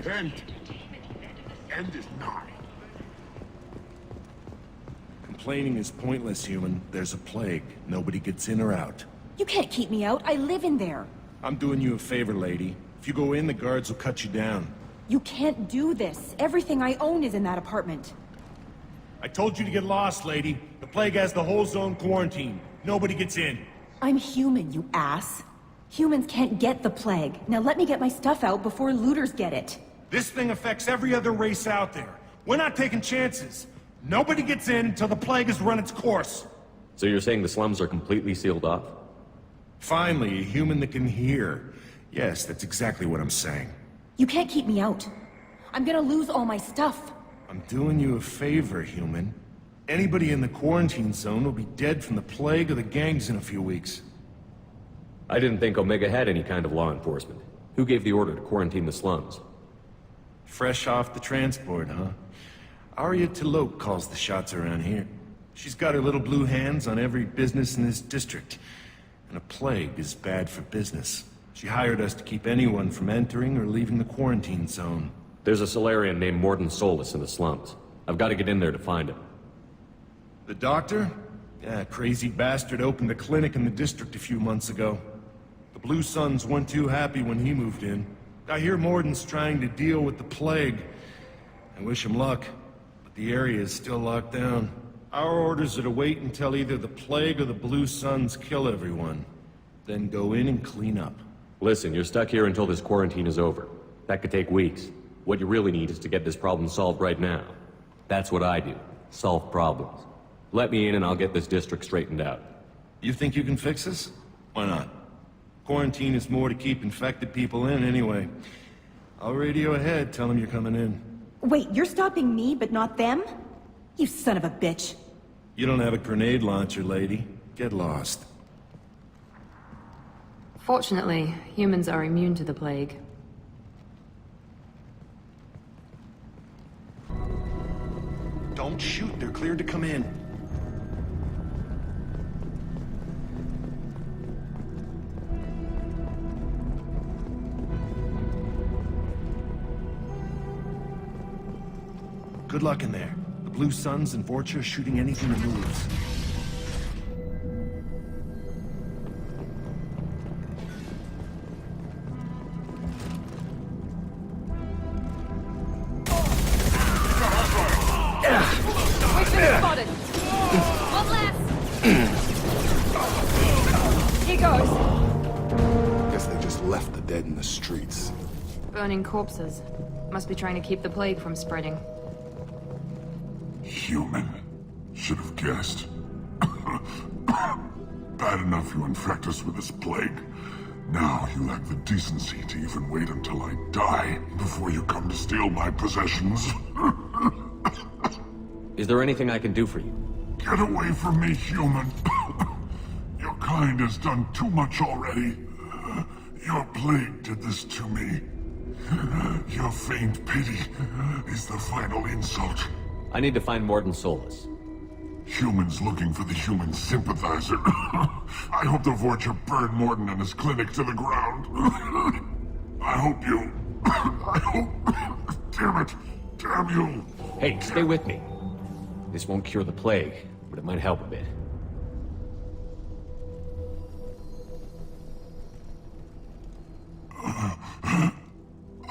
End is nigh. Complaining is pointless, human. There's a plague. Nobody gets in or out. You can't keep me out. I live in there. I'm doing you a favor, lady. If you go in, the guards will cut you down. You can't do this. Everything I own is in that apartment. I told you to get lost, lady. The plague has the whole zone quarantined. Nobody gets in. I'm human, you ass. Humans can't get the plague. Now let me get my stuff out before looters get it. This thing affects every other race out there. We're not taking chances. Nobody gets in until the plague has run its course. So you're saying the slums are completely sealed off? Finally, a human that can hear. Yes, that's exactly what I'm saying. You can't keep me out. I'm gonna lose all my stuff. I'm doing you a favor, human. Anybody in the quarantine zone will be dead from the plague or the gangs in a few weeks. I didn't think Omega had any kind of law enforcement. Who gave the order to quarantine the slums? Fresh off the transport, huh? Arya Tilok calls the shots around here. She's got her little blue hands on every business in this district. And a plague is bad for business. She hired us to keep anyone from entering or leaving the quarantine zone. There's a Solarian named Morden Solus in the slums. I've got to get in there to find him. The doctor? Yeah, crazy bastard opened a clinic in the district a few months ago. The Blue Suns weren't too happy when he moved in. I hear Morden's trying to deal with the plague. I wish him luck, but the area is still locked down. Our orders are to wait until either the plague or the Blue Suns kill everyone. Then go in and clean up. Listen, you're stuck here until this quarantine is over. That could take weeks. What you really need is to get this problem solved right now. That's what I do. Solve problems. Let me in and I'll get this district straightened out. You think you can fix this? Why not? Quarantine is more to keep infected people in anyway. I'll radio ahead, tell them you're coming in. Wait, you're stopping me, but not them? You son of a bitch. You don't have a grenade launcher, lady. Get lost. Fortunately, humans are immune to the plague. Don't shoot, they're cleared to come in. Good luck in there. The Blue Suns and Vorcha are shooting anything that moves. Spotted! One last! Here goes! Guess they just left the dead in the streets. Burning corpses. Must be trying to keep the plague from spreading. Human. Should have guessed. Bad enough you infect us with this plague. Now you lack the decency to even wait until I die before you come to steal my possessions. Is there anything I can do for you? Get away from me, human. Your kind has done too much already. Your plague did this to me. Your faint pity is the final insult. I need to find Morden Solus. Humans looking for the human sympathizer. I hope the Vorcha burn Morden and his clinic to the ground. I hope you... I hope... Damn it! Damn you! Hey, stay with me. This won't cure the plague, but it might help a bit.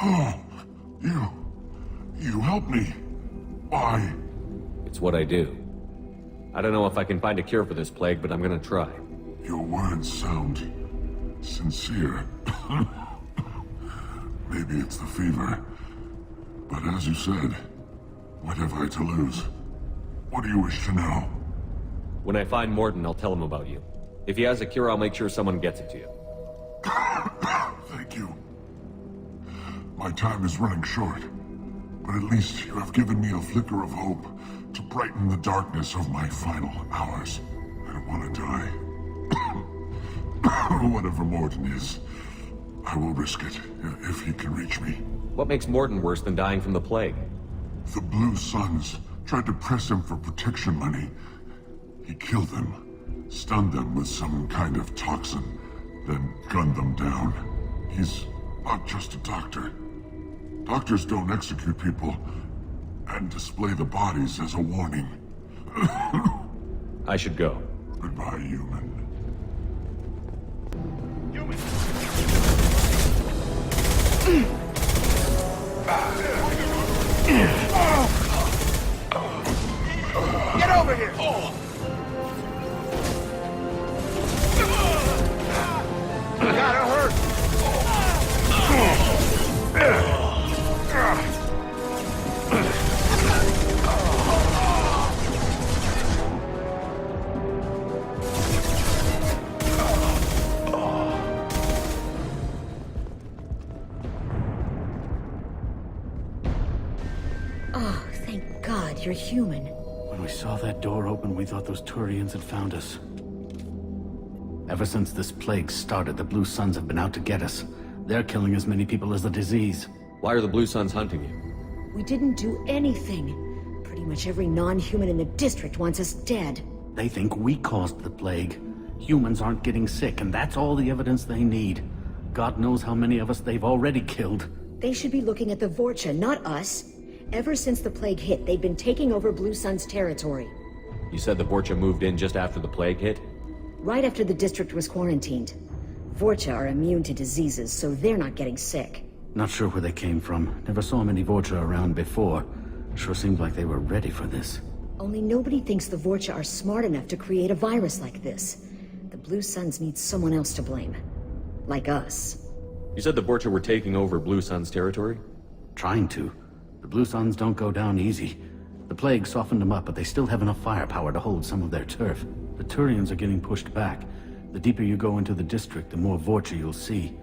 Oh, you help me. Why? It's what I do. I don't know if I can find a cure for this plague, but I'm gonna try. Your words sound sincere. Maybe it's the fever. But as you said, what have I to lose? What do you wish to know? When I find Morden, I'll tell him about you. If he has a cure, I'll make sure someone gets it to you. Thank you. My time is running short, but at least you have given me a flicker of hope to brighten the darkness of my final hours. I don't want to die. Whatever Morden is, I will risk it if he can reach me. What makes Morden worse than dying from the plague? The Blue Suns tried to press him for protection money. He killed them, stunned them with some kind of toxin, then gunned them down. He's not just a doctor. Doctors don't execute people and display the bodies as a warning. I should go. Goodbye, human. Get over here! Gotta hurt! Oh, thank God you're human. When we saw that door open, we thought those Turians had found us. Ever since this plague started, the Blue Suns have been out to get us. They're killing as many people as the disease. Why are the Blue Suns hunting you? We didn't do anything. Pretty much every non-human in the district wants us dead. They think we caused the plague. Humans aren't getting sick, and that's all the evidence they need. God knows how many of us they've already killed. They should be looking at the Vorcha, not us. Ever since the plague hit, they've been taking over Blue Sun's territory. You said the Vorcha moved in just after the plague hit? Right after the district was quarantined. Vorcha are immune to diseases, so they're not getting sick. Not sure where they came from. Never saw many Vorcha around before. Sure seemed like they were ready for this. Only nobody thinks the Vorcha are smart enough to create a virus like this. The Blue Suns need someone else to blame. Like us. You said the Vorcha were taking over Blue Sun's territory? Trying to. The Blue Suns don't go down easy. The plague softened them up, but they still have enough firepower to hold some of their turf. The Turians are getting pushed back. The deeper you go into the district, the more Vorcha you'll see.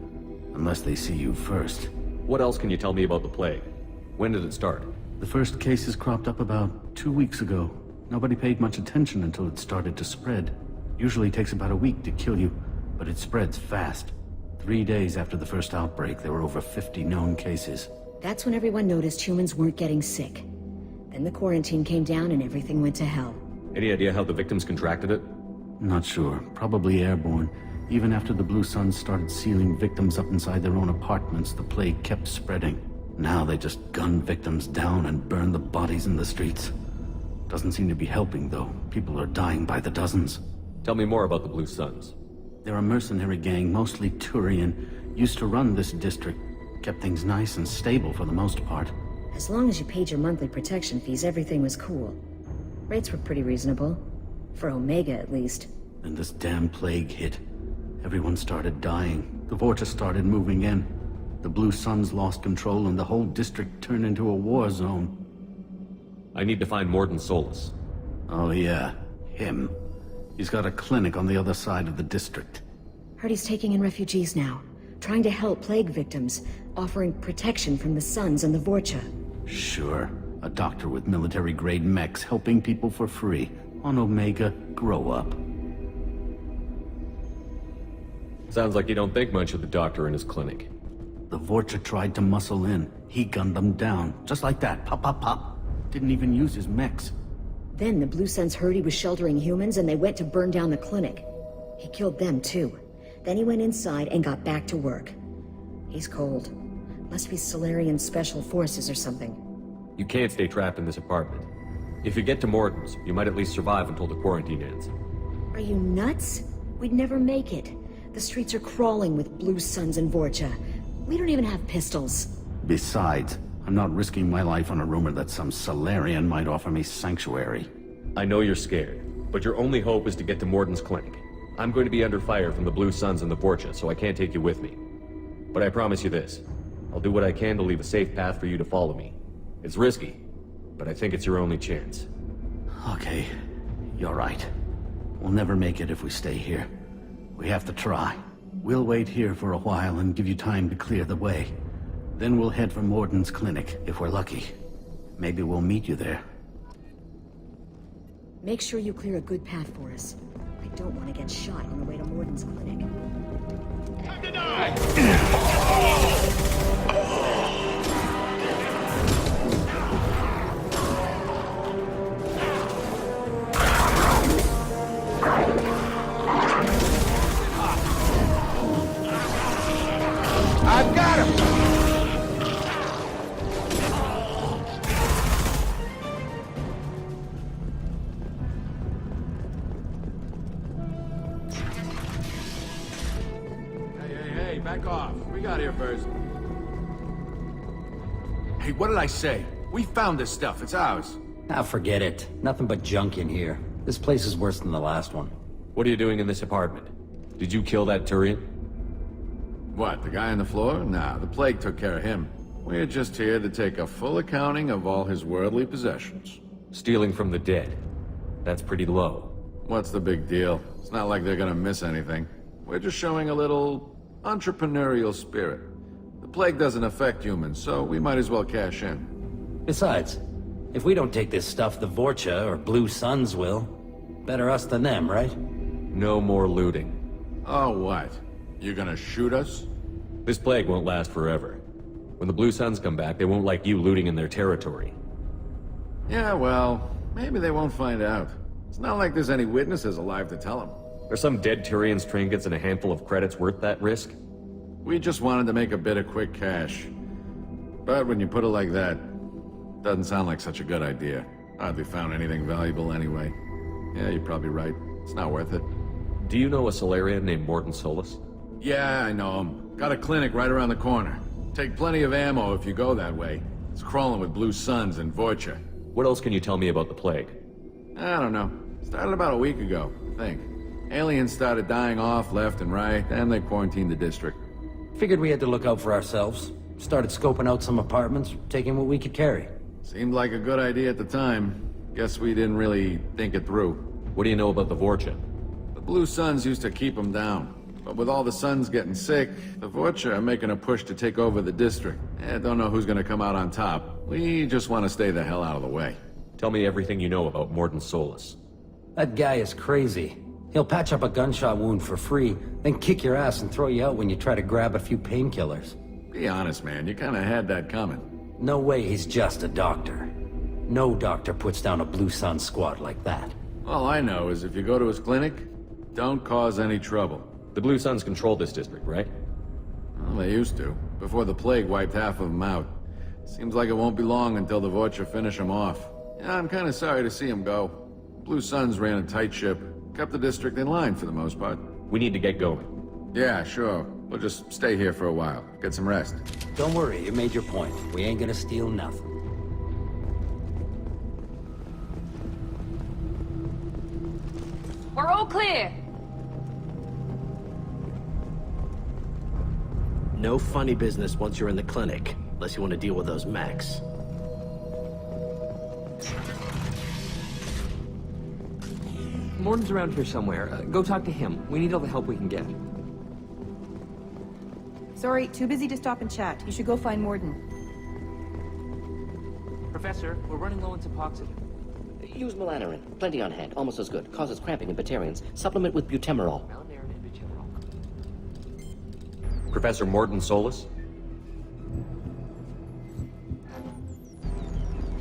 Unless they see you first. What else can you tell me about the plague? When did it start? The first cases cropped up about 2 weeks ago. Nobody paid much attention until it started to spread. Usually takes about a week to kill you, but it spreads fast. 3 days after the first outbreak, there were over 50 known cases. That's when everyone noticed humans weren't getting sick. Then the quarantine came down and everything went to hell. Any idea how the victims contracted it? Not sure. Probably airborne. Even after the Blue Suns started sealing victims up inside their own apartments, the plague kept spreading. Now they just gun victims down and burn the bodies in the streets. Doesn't seem to be helping, though. People are dying by the dozens. Tell me more about the Blue Suns. They're a mercenary gang, mostly Turian. Used to run this district. Kept things nice and stable for the most part. As long as you paid your monthly protection fees, everything was cool. Rates were pretty reasonable. For Omega, at least. Then this damn plague hit. Everyone started dying. The Vorcha started moving in. The Blue Suns lost control and the whole district turned into a war zone. I need to find Morden Solus. Oh yeah, him. He's got a clinic on the other side of the district. Heard he's taking in refugees now. Trying to help plague victims. Offering protection from the Suns and the Vorcha. Sure. A doctor with military-grade mechs helping people for free. On Omega, grow up. Sounds like you don't think much of the doctor in his clinic. The Vorcha tried to muscle in. He gunned them down. Just like that. Pop, pop, pop. Didn't even use his mechs. Then the Blue Suns heard he was sheltering humans and they went to burn down the clinic. He killed them too. Then he went inside and got back to work. He's cold. Must be Solarian Special Forces or something. You can't stay trapped in this apartment. If you get to Morden's, you might at least survive until the quarantine ends. Are you nuts? We'd never make it. The streets are crawling with Blue Suns and Vorcha. We don't even have pistols. Besides, I'm not risking my life on a rumor that some Solarian might offer me sanctuary. I know you're scared, but your only hope is to get to Morden's clinic. I'm going to be under fire from the Blue Suns and the Vorcha, so I can't take you with me. But I promise you this. I'll do what I can to leave a safe path for you to follow me. It's risky, but I think it's your only chance. Okay, you're right. We'll never make it if we stay here. We have to try. We'll wait here for a while and give you time to clear the way. Then we'll head for Morden's clinic, if we're lucky. Maybe we'll meet you there. Make sure you clear a good path for us. I don't want to get shot on the way to Morden's clinic. Time to die! I've got him! soldiers. Hey, what did I say? We found this stuff. It's ours. Ah, forget it. Nothing but junk in here. This place is worse than the last one. What are you doing in this apartment? Did you kill that Turian? What, the guy on the floor? Nah, the plague took care of him. We're just here to take a full accounting of all his worldly possessions. Stealing from the dead. That's pretty low. What's the big deal? It's not like they're gonna miss anything. We're just showing a little entrepreneurial spirit. The plague doesn't affect humans, so we might as well cash in. Besides, if we don't take this stuff, the Vorcha or Blue Suns will. Better us than them, right? No more looting. Oh, what? You gonna shoot us? This plague won't last forever. When the Blue Suns come back, they won't like you looting in their territory. Yeah, well, maybe they won't find out. It's not like there's any witnesses alive to tell them. Are some dead Turian's trinkets and a handful of credits worth that risk? We just wanted to make a bit of quick cash. But when you put it like that, doesn't sound like such a good idea. Hardly found anything valuable anyway. Yeah, you're probably right. It's not worth it. Do you know a Solarian named Morton Solus? Yeah, I know him. Got a clinic right around the corner. Take plenty of ammo if you go that way. It's crawling with Blue Suns and Vorcha. What else can you tell me about the plague? I don't know. Started about a week ago, I think. Aliens started dying off left and right, and they quarantined the district. Figured we had to look out for ourselves. Started scoping out some apartments, taking what we could carry. Seemed like a good idea at the time. Guess we didn't really think it through. What do you know about the Vorcha? The Blue Suns used to keep them down. But with all the Suns getting sick, the Vorcha are making a push to take over the district. Don't know who's gonna come out on top. We just want to stay the hell out of the way. Tell me everything you know about Morton Solus. That guy is crazy. He'll patch up a gunshot wound for free, then kick your ass and throw you out when you try to grab a few painkillers. Be honest, man. You kinda had that coming. No way he's just a doctor. No doctor puts down a Blue Sun squad like that. All I know is if you go to his clinic, don't cause any trouble. The Blue Suns control this district, right? Well, they used to, before the plague wiped half of them out. Seems like it won't be long until the Vorcha finish them off. Yeah, I'm kinda sorry to see him go. Blue Suns ran a tight ship, kept the district in line for the most part. We need to get going. Yeah, sure. We'll just stay here for a while, get some rest. Don't worry, you made your point. We ain't gonna steal nothing. We're all clear! No funny business once you're in the clinic, unless you want to deal with those mechs. Morton's around here somewhere. Go talk to him. We need all the help we can get. Sorry, too busy to stop and chat. You should go find Morton. Professor, we're running low on Suboxone. Use melanorin. Plenty on hand. Almost as good. Causes cramping in Batarians. Supplement with butemerol. Professor Morton Solus?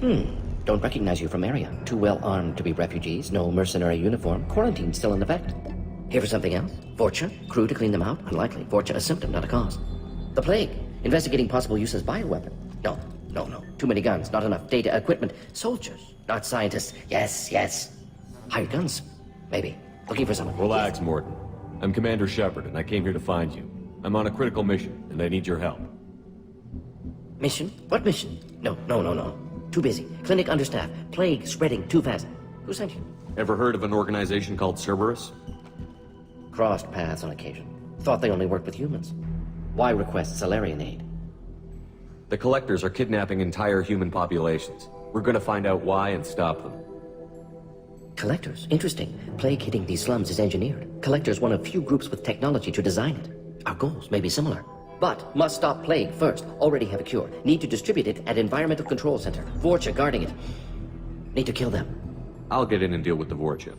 Don't recognize you from area. Too well armed to be refugees. No mercenary uniform. Quarantine still in effect. Here for something else? Vorcha? Crew to clean them out? Unlikely. Vorcha a symptom, not a cause. The plague. Investigating possible use as bioweapon. No. Too many guns. Not enough data, equipment. Soldiers. Not scientists. Yes. Hired guns. Maybe. Looking for someone. Relax, Morton. I'm Commander Shepard, and I came here to find you. I'm on a critical mission, and I need your help. Mission? What mission? No. Too busy. Clinic understaffed. Plague spreading too fast. Who sent you? Ever heard of an organization called Cerberus? Crossed paths on occasion. Thought they only worked with humans. Why request Solarian aid? The Collectors are kidnapping entire human populations. We're gonna find out why and stop them. Collectors? Interesting. Plague hitting these slums is engineered. Collectors one of few groups with technology to design it. Our goals may be similar. But must stop plague first. Already have a cure. Need to distribute it at Environmental Control Center. Vorcha guarding it. Need to kill them. I'll get in and deal with the Vorcha.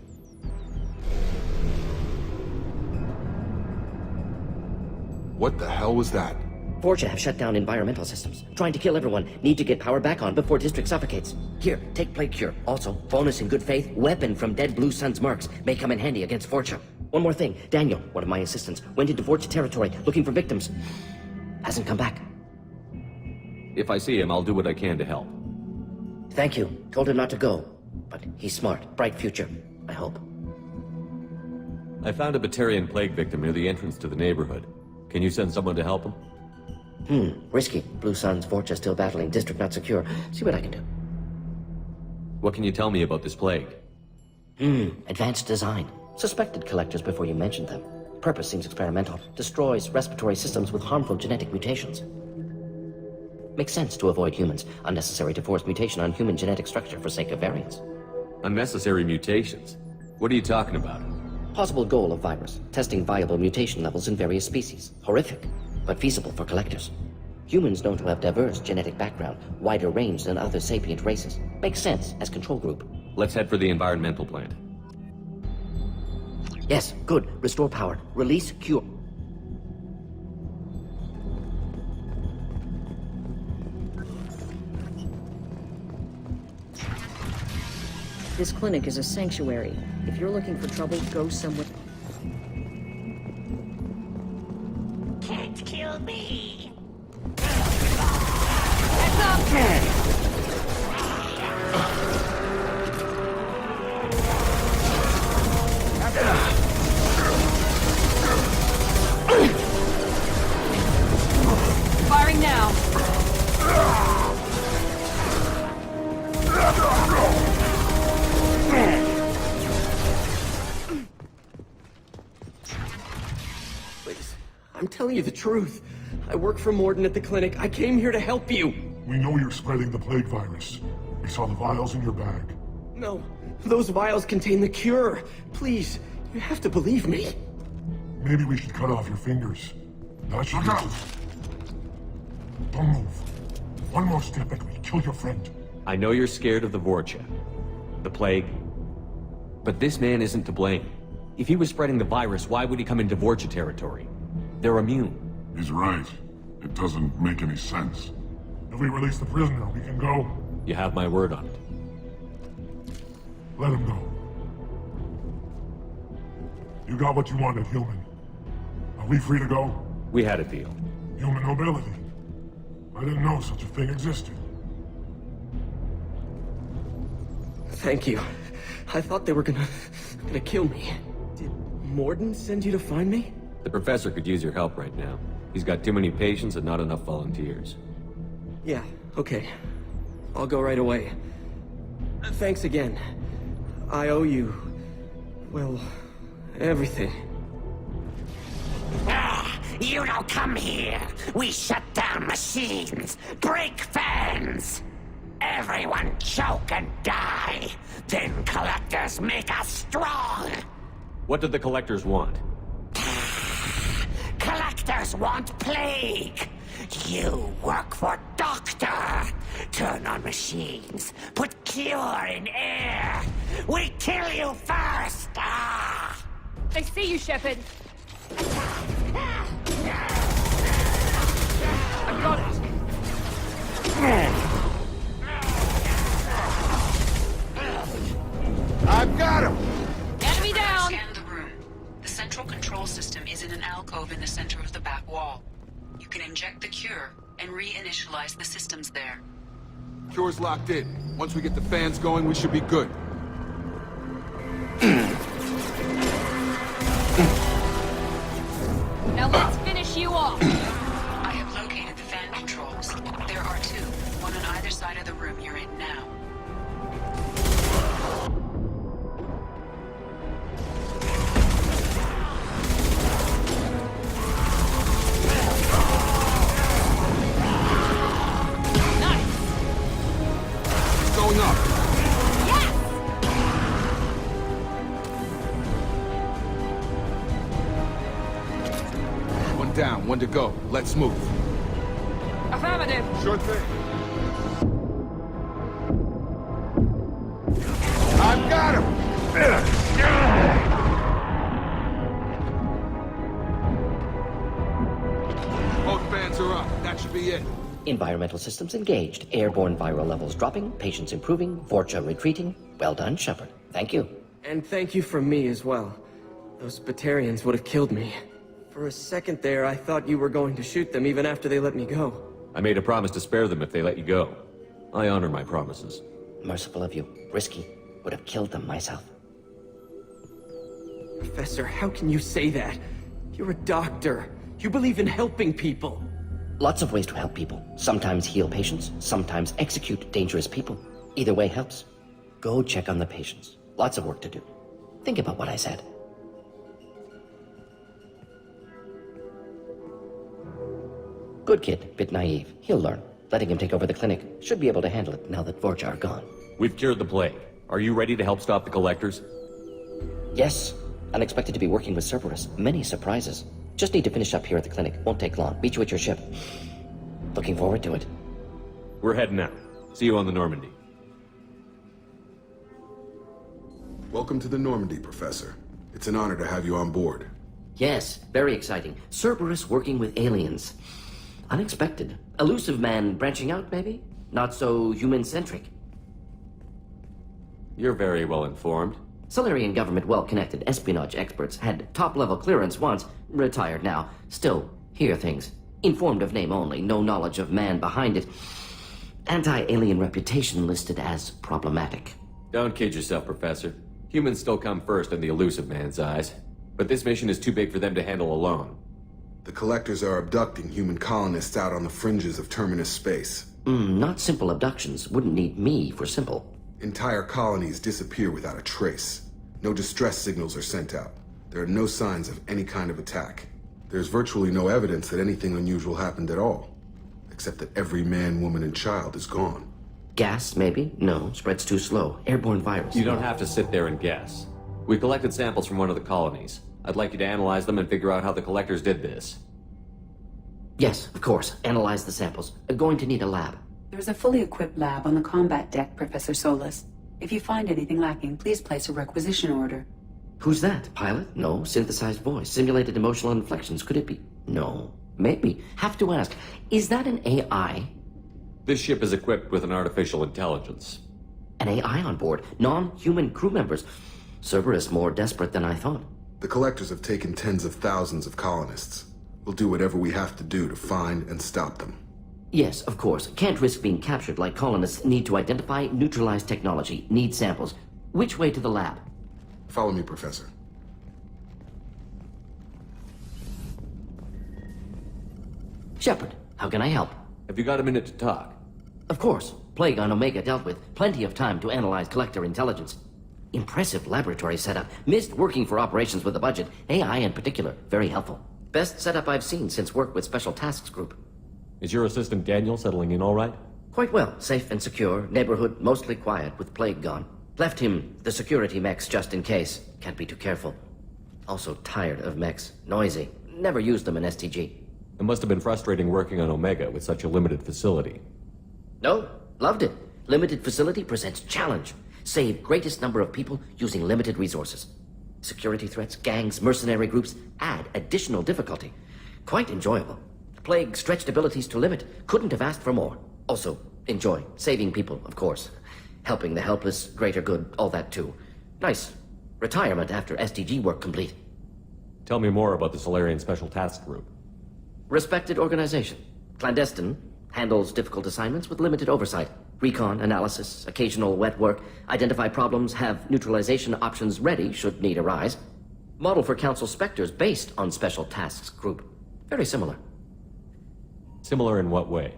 What the hell was that? Vorcha have shut down environmental systems. Trying to kill everyone. Need to get power back on before district suffocates. Here, take plague cure. Also, bonus in good faith, weapon from dead Blue Sun's mercs. May come in handy against Vorcha. One more thing. Daniel, one of my assistants, went into Vorcha territory looking for victims. Hasn't come back. If I see him, I'll do what I can to help. Thank you. Told him not to go. But he's smart. Bright future. I hope. I found a Batarian plague victim near the entrance to the neighborhood. Can you send someone to help him? Risky. Blue Sun's Vorcha still battling. District not secure. See what I can do. What can you tell me about this plague? Advanced design. Suspected collectors before you mentioned them. Purpose seems experimental. Destroys respiratory systems with harmful genetic mutations. Makes sense to avoid humans. Unnecessary to force mutation on human genetic structure for sake of variance. Unnecessary mutations? What are you talking about? Possible goal of virus. Testing viable mutation levels in various species. Horrific, but feasible for collectors. Humans known to have diverse genetic background, wider range than other sapient races. Makes sense as control group. Let's head for the environmental plant. Yes, good. Restore power. Release cure. This clinic is a sanctuary. If you're looking for trouble, go somewhere. Can't kill me! Heads up! Firing now. Please, I'm telling you the truth. I work for Morden at the clinic. I came here to help you. We know you're spreading the plague virus. We saw the vials in your bag. No, those vials contain the cure. Please, you have to believe me. Maybe we should cut off your fingers. That should do. Don't move. One more step and we kill your friend. I know you're scared of the Vorcha, the plague, but this man isn't to blame. If he was spreading the virus, why would he come into Vorcha territory? They're immune. He's right. It doesn't make any sense. If we release the prisoner, we can go. You have my word on it. Let him go. You got what you wanted, human. Are we free to go? We had a deal. Human nobility. I didn't know such a thing existed. Thank you. I thought they were gonna kill me. Did Morden send you to find me? The professor could use your help right now. He's got too many patients and not enough volunteers. Yeah, okay. I'll go right away. Thanks again. I owe you, well, everything. You don't come here. We shut down machines, break fans. Everyone choke and die. Then collectors make us strong. What did the collectors want? Collectors want plague. You work for Doctor. Turn on machines. Put cure in air. We kill you first. I see you, Shepard. I got it. I've got him. Enemy down. Scan the room. The central control system is in an alcove in the center of the back wall. You can inject the cure and reinitialize the systems there. Cure's locked in. Once we get the fans going, we should be good. Now let's finish you off. I have located the fan controls. There are two, one on either side of the room you're in now. Going up. Yes! One down, one to go. Let's move. Affirmative. Sure thing. I've got him! Both fans are up. That should be it. Environmental systems engaged. Airborne viral levels dropping. Patients improving. Vorcha retreating. Well done, Shepard. Thank you. And thank you from me as well. Those Batarians would have killed me. For a second there, I thought you were going to shoot them even after they let me go. I made a promise to spare them if they let you go. I honor my promises. Merciful of you. Risky. Would have killed them myself. Professor, how can you say that? You're a doctor. You believe in helping people. Lots of ways to help people. Sometimes heal patients, sometimes execute dangerous people. Either way helps. Go check on the patients. Lots of work to do. Think about what I said. Good kid, bit naive. He'll learn. Letting him take over the clinic. Should be able to handle it now that Vorcha are gone. We've cured the plague. Are you ready to help stop the collectors? Yes. Unexpected to be working with Cerberus. Many surprises. Just need to finish up here at the clinic. Won't take long. Meet you at your ship. Looking forward to it. We're heading out. See you on the Normandy. Welcome to the Normandy, Professor. It's an honor to have you on board. Yes, very exciting. Cerberus working with aliens. Unexpected. Elusive man branching out, maybe? Not so human-centric. You're very well informed. Solarian government well-connected espionage experts had top-level clearance once, retired now. Still, hear things. Informed of name only, no knowledge of man behind it. Anti-alien reputation listed as problematic. Don't kid yourself, Professor. Humans still come first in the elusive man's eyes. But this mission is too big for them to handle alone. The collectors are abducting human colonists out on the fringes of Terminus space. Not simple abductions. Wouldn't need me for simple. Entire colonies disappear without a trace. No distress signals are sent out. There are no signs of any kind of attack. There's virtually no evidence that anything unusual happened at all. Except that every man, woman, and child is gone. Gas, maybe? No, spreads too slow. Airborne virus. You don't have to sit there and guess. We collected samples from one of the colonies. I'd like you to analyze them and figure out how the collectors did this. Yes, of course. Analyze the samples. Going to need a lab. There's a fully equipped lab on the combat deck, Professor Solis. If you find anything lacking, please place a requisition order. Who's that? Pilot? No. Synthesized voice. Simulated emotional inflections. Could it be? No. Maybe. Have to ask. Is that an AI? This ship is equipped with an artificial intelligence. An AI on board? Non-human crew members? Cerberus more desperate than I thought. The collectors have taken tens of thousands of colonists. We'll do whatever we have to do to find and stop them. Yes, of course. Can't risk being captured like colonists need to identify, neutralize technology, need samples. Which way to the lab? Follow me, Professor. Shepard, how can I help? Have you got a minute to talk? Of course. Plague on Omega dealt with. Plenty of time to analyze collector intelligence. Impressive laboratory setup. Missed working for operations with a budget. AI in particular. Very helpful. Best setup I've seen since work with Special Tasks Group. Is your assistant Daniel settling in all right? Quite well. Safe and secure. Neighborhood mostly quiet with Plague gone. Left him the security mechs just in case. Can't be too careful. Also tired of mechs. Noisy. Never used them in STG. It must have been frustrating working on Omega with such a limited facility. No. Loved it. Limited facility presents challenge. Save greatest number of people using limited resources. Security threats, gangs, mercenary groups add additional difficulty. Quite enjoyable. Plague stretched abilities to limit. Couldn't have asked for more. Also, enjoy. Saving people, of course. Helping the helpless, greater good, all that too. Nice. Retirement after SDG work complete. Tell me more about the Solarian Special Task Group. Respected organization. Clandestine. Handles difficult assignments with limited oversight. Recon, analysis, occasional wet work. Identify problems, have neutralization options ready should need arise. Model for Council Spectres based on Special Tasks Group. Very similar. Similar in what way?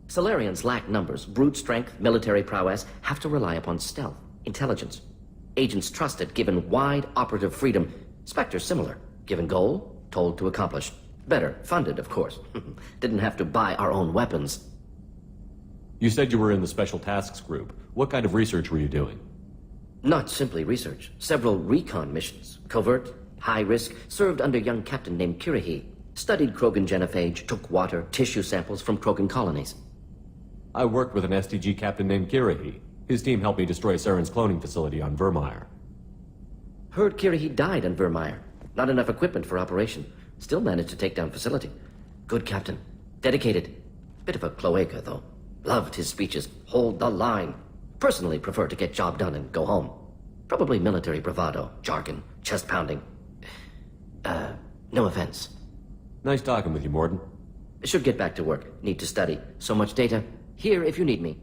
Solarians lack numbers, brute strength, military prowess, have to rely upon stealth, intelligence. Agents trusted, given wide operative freedom. Spectres similar, given goal, told to accomplish. Better, funded, of course. Didn't have to buy our own weapons. You said you were in the Special Tasks Group. What kind of research were you doing? Not simply research. Several recon missions. Covert, high risk, served under young captain named Kirahi. Studied Krogan genophage, took water, tissue samples from Krogan colonies. I worked with an STG captain named Kirahi. His team helped me destroy Saren's cloning facility on Vermeer. Heard Kirahi died on Vermeer. Not enough equipment for operation. Still managed to take down facility. Good captain. Dedicated. Bit of a cloaca, though. Loved his speeches. Hold the line. Personally prefer to get job done and go home. Probably military bravado, jargon, chest pounding. No offense. Nice talking with you, Morden. Should get back to work. Need to study. So much data. Here if you need me.